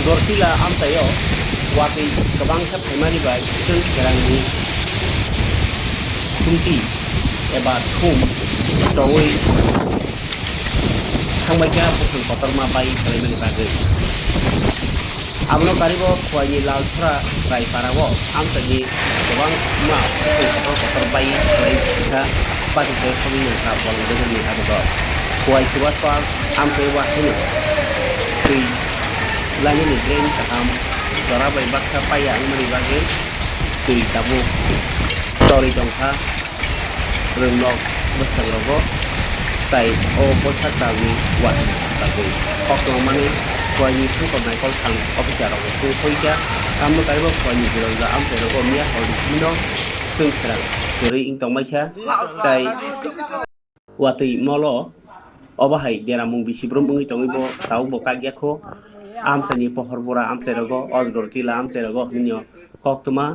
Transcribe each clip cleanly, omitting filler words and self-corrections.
Gortila amtayo wati kebangsaan Pemani bai जों खेरांनि खुंथि एबा थुम जयै थांबायगा बुथुम पतरमा बाय खालामनायनि बागै आमनो कारिबो खवायनि लालथरा राय पारावो आमतानि गोबां मा बुथुम पतर बाय खालामना पाटिसे खमिनो का बलदोनि हादो खवाय सुबा पार आमते वाहिनो दै लानि drain kaham dora bai baksa paya angmani bagै दै दाबो तरि दंखा रोंलक बोसोरावबो ताई ओ बोसोरनि वाट बागै अक्ट'मानि खवायनि फुंखौनाय कल थां अफिसाराव फैसा आमनो कारिबो खवायनि बिरोंगा आमतेरबो मिया हरदिनो जों खेरां जेरै इंतमाइखा ताई वातै मलो अबाहाय देरामुं बिसिब्रम बुङै दङैबो दाउ बकागियाखौ आमसानि पहरबरा आमसेरगो अजगरतिला आमसेरगो हिन्य कक्तमा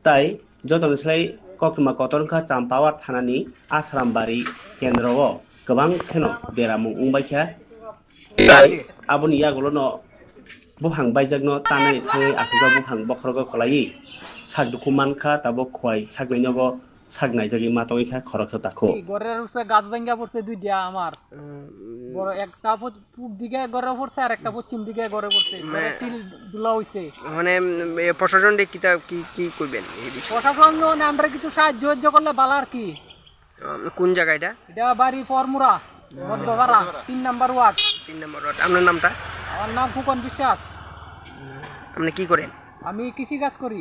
ताई जतनस्लाय कक्तमा कतरखा चाम्पावा थानानि आश्रामबारि केन्द्रआव गोबां खेनो बेरामुं उंबायखा ताई आबुनि यागलनो बुहां बायजागनो तानै थाङै आखुगा बुहां बखरगो खलायि सागदुखु मानखा ताबो खवाय सागनायनगो सागनाय जागि मातङैखा खरखो ताखो ঘরের উপরে গাছ ভাঙ্গা পড়ছে দুইটা আমার বড় একটা পূব দিকে ঘরে পড়ছে আর একটা পশ্চিম দিকে ঘরে পড়ছে টিল দুলা হইছে মানে প্রশাসন কিতা কি কি কইবেন এই বিষয়ে প্রশাসন আমরা কিছু সাহায্য করলে ভালো আর কি কোন জায়গা এটা এটা বাড়ি ফরমুরা মধ্যপাড়া 3 নাম্বার ওয়ার্ড 3 নম্বর ওয়ার্ড আপনার নামটা আমার নাম ফুকন বিশ্বাস আপনি কি করেন আমি কৃষি কাজ করি